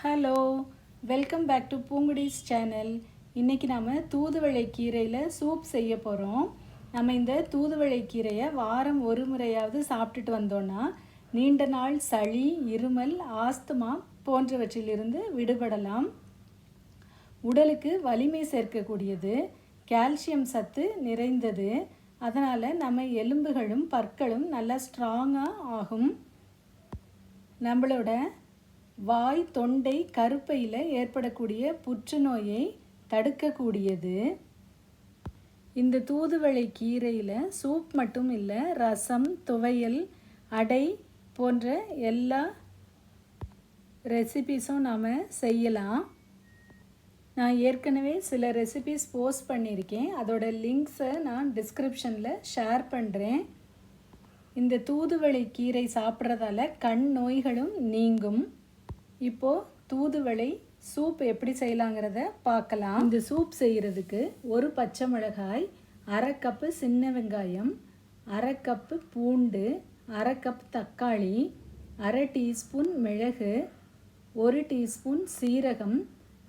Hello, welcome back to Poongudi's channel. இன்றைக்கி நாம் தூதுவளை கீரையில் சூப் செய்ய போகிறோம். நம்ம இந்த தூதுவளை கீரையை வாரம் ஒரு முறையாவது சாப்பிட்டுட்டு வந்தோன்னா நீண்ட நாள் சளி, இருமல், ஆஸ்துமா போன்றவற்றிலிருந்து விடுபடலாம். உடலுக்கு வலிமை சேர்க்கக்கூடியது, கால்சியம் சத்து நிறைந்தது. அதனால் நம்ம எலும்புகளும் பற்களும் நல்லா ஸ்ட்ராங்காக ஆகும். நம்மளோட வாய், தொண்டை, கருப்பையில் ஏற்படக்கூடிய புற்றுநோயை தடுக்கக்கூடியது. இந்த தூதுவளை கீரையில் சூப் மட்டும் இல்லை, ரசம், துவையல், அடை போன்ற எல்லா ரெசிபீஸும் நாம் செய்யலாம். நான் ஏற்கனவே சில ரெசிபீஸ் போஸ்ட் பண்ணியிருக்கேன். அதோட லிங்க்ஸை நான் டிஸ்கிரிப்ஷனில் ஷேர் பண்ணுறேன். இந்த தூதுவளை கீரை சாப்பிட்றதால கண் நோய்களும் நீங்கும். இப்போது தூதுவளை சூப் எப்படி செய்யலாங்கிறத பார்க்கலாம். இந்த சூப் செய்கிறதுக்கு ஒரு பச்சை மிளகாய், அரை கப்பு சின்ன வெங்காயம், அரை கப்பு பூண்டு, அரை கப் தக்காளி, அரை டீஸ்பூன் மிளகு, ஒரு டீஸ்பூன் சீரகம்,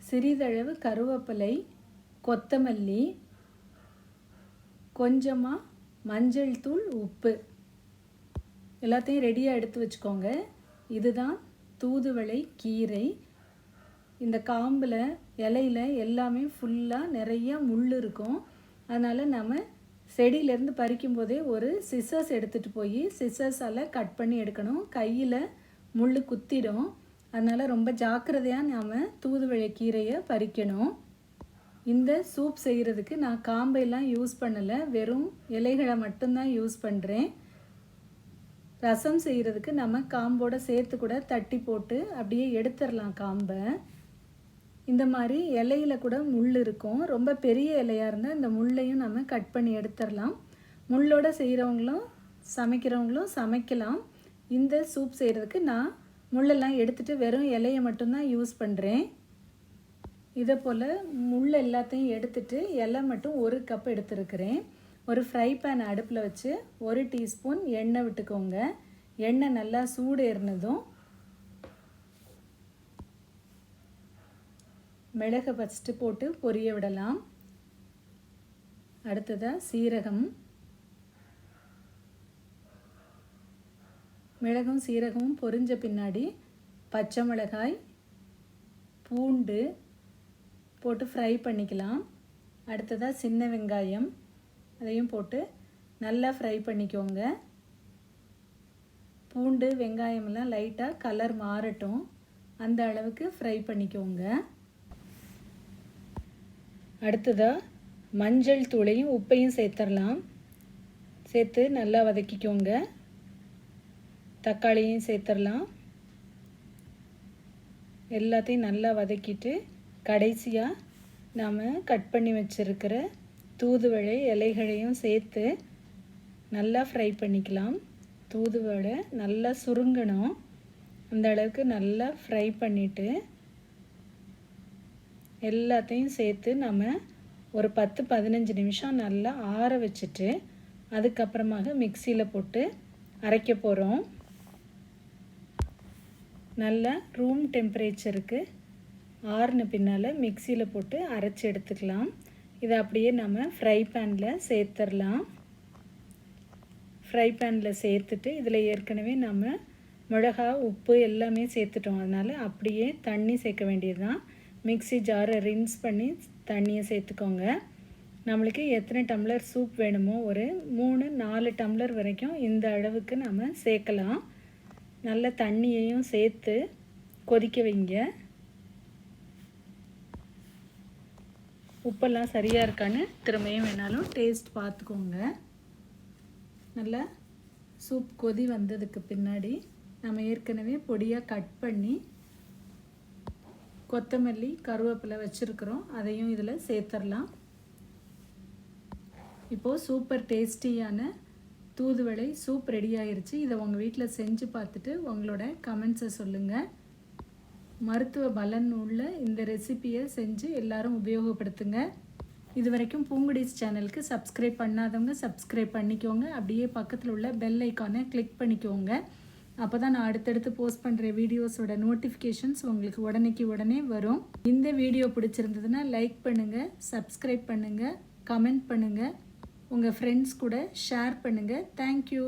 சிறிதளவு கருவேப்பிலை, கொத்தமல்லி, கொஞ்சமாக மஞ்சள் தூள், உப்பு எல்லாத்தையும் ரெடியாக எடுத்து வச்சுக்கோங்க. இதுதான் தூதுவளை கீரை. இந்த காம்பில், இலையில் எல்லாமே ஃபுல்லாக நிறைய முள் இருக்கும். அதனால் நம்ம செடியிலேருந்து பறிக்கும் போதே ஒரு சிசர்ஸ் எடுத்துகிட்டு போய் சிசர்ஸால் கட் பண்ணி எடுக்கணும். கையில் முள் குத்திடும். அதனால் ரொம்ப ஜாக்கிரதையாக நாம் தூதுவளை கீரையை பறிக்கணும். இந்த சூப் செய்கிறதுக்கு நான் காம்பையெல்லாம் யூஸ் பண்ணலை, வெறும் இலைகளை மட்டும்தான் யூஸ் பண்ணுறேன். ரசம் செய்கிறதுக்கு நம்ம காம்போடு சேர்த்து கூட தட்டி போட்டு அப்படியே எடுத்துடலாம் காம்பை. இந்த மாதிரி இலையில் கூட முள் இருக்கும். ரொம்ப பெரிய இலையாக இருந்தால் இந்த முள்ளையும் நம்ம கட் பண்ணி எடுத்துடலாம். முள்ளோடு செய்கிறவங்களும் சமைக்கிறவங்களும் சமைக்கலாம். இந்த சூப் செய்கிறதுக்கு நான் முள்ளெல்லாம் எடுத்துகிட்டு வெறும் இலையை மட்டும்தான் யூஸ் பண்ணுறேன். இதை போல் முள் எல்லாத்தையும் எடுத்துகிட்டு இலை மட்டும் ஒரு கப் எடுத்துருக்கிறேன். ஒரு ஃப்ரை பேன் அடுப்பில் வச்சு ஒரு டீஸ்பூன் எண்ணெய் விட்டுக்கோங்க. எண்ணெய் நல்லா சூடு ஏறினதும் மிளகை ஃபஸ்ட்டு போட்டு பொரிய விடலாம். அடுத்ததாக சீரகம், மிளகும் சீரகமும் பொரிஞ்ச பின்னாடி பச்சை மிளகாய், பூண்டு போட்டு ஃப்ரை பண்ணிக்கலாம். அடுத்ததாக சின்ன வெங்காயம், அதையும் போட்டு நல்லா ஃப்ரை பண்ணிக்கோங்க. பூண்டு, வெங்காயமெல்லாம் லைட்டாக கலர் மாறட்டும், அந்த அளவுக்கு ஃப்ரை பண்ணிக்கோங்க. அடுத்ததாக மஞ்சள் தூளையும் உப்பையும் சேர்த்துடலாம். சேர்த்து நல்லா வதக்கிக்கோங்க. தக்காளியும் சேர்த்துடலாம். எல்லாத்தையும் நல்லா வதக்கிட்டு கடைசியாக நாம் கட் பண்ணி வச்சுருக்கிற தூதுவளை இலைகளையும் சேர்த்து நல்லா ஃப்ரை பண்ணிக்கலாம். தூதுவளை நல்லா சுருங்கணும். அந்த அளவுக்கு நல்லா ஃப்ரை பண்ணிவிட்டு எல்லாத்தையும் சேர்த்து நம்ம ஒரு 10-15 நிமிஷம் நல்லா ஆற வச்சுட்டு அதுக்கப்புறமாக மிக்சியில் போட்டு அரைக்க போகிறோம். நல்லா ரூம் டெம்பரேச்சருக்கு ஆறுன பின்னால் மிக்சியில் போட்டு அரைச்சி எடுத்துக்கலாம். இதை அப்படியே நம்ம ஃப்ரை பேனில் சேர்த்துடலாம். ஃப்ரை பேனில் சேர்த்துட்டு இதில் ஏற்கனவே நம்ம மிளகா, உப்பு எல்லாமே சேர்த்துட்டோம். அதனால் அப்படியே தண்ணி சேர்க்க வேண்டியது தான். மிக்ஸி ஜாரை ரின்ஸ் பண்ணி தண்ணியை சேர்த்துக்கோங்க. நம்மளுக்கு எத்தனை டம்ளர் சூப் வேணுமோ ஒரு 3-4 டம்ளர் வரைக்கும் இந்த அளவுக்கு நம்ம சேர்க்கலாம். நல்ல தண்ணியையும் சேர்த்து கொதிக்க வைங்க. உப்பெல்லாம் சரியாக இருக்கான்னு திரும்பியும் வேணாலும் டேஸ்ட் பார்த்துக்கோங்க. நல்லா சூப் கொதி வந்ததுக்கு பின்னாடி நம்ம ஏற்கனவே பொடியாக கட் பண்ணி கொத்தமல்லி, கருவேப்பிலை வச்சுருக்கிறோம். அதையும் இதில் சேர்த்துடலாம். இப்போது சூப்பர் டேஸ்டியான தூதுவளை சூப் ரெடி ஆயிடுச்சு. இதை உங்கள் வீட்டில் செஞ்சு பார்த்துட்டு உங்களோட கமெண்ட்ஸை சொல்லுங்கள். மருத்துவ பலன் உள்ள இந்த ரெசிபியை செஞ்சு எல்லாரும் உபயோகப்படுத்துங்க. இது வரைக்கும் பூங்குடிஸ் சேனலுக்கு சப்ஸ்கிரைப் பண்ணாதவங்க சப்ஸ்கிரைப் பண்ணிக்கோங்க. அப்படியே பக்கத்தில் உள்ள பெல் ஐக்கானை கிளிக் பண்ணிக்கோங்க. அப்போ தான் நான் அடுத்தடுத்து போஸ்ட் பண்ணுற வீடியோஸோட நோட்டிஃபிகேஷன்ஸ் உங்களுக்கு உடனே வரும். இந்த வீடியோ பிடிச்சிருந்ததுன்னா லைக் பண்ணுங்கள், சப்ஸ்கிரைப் பண்ணுங்கள், கமெண்ட் பண்ணுங்கள், உங்கள் ஃப்ரெண்ட்ஸ் கூட ஷேர் பண்ணுங்கள். தேங்க்யூ.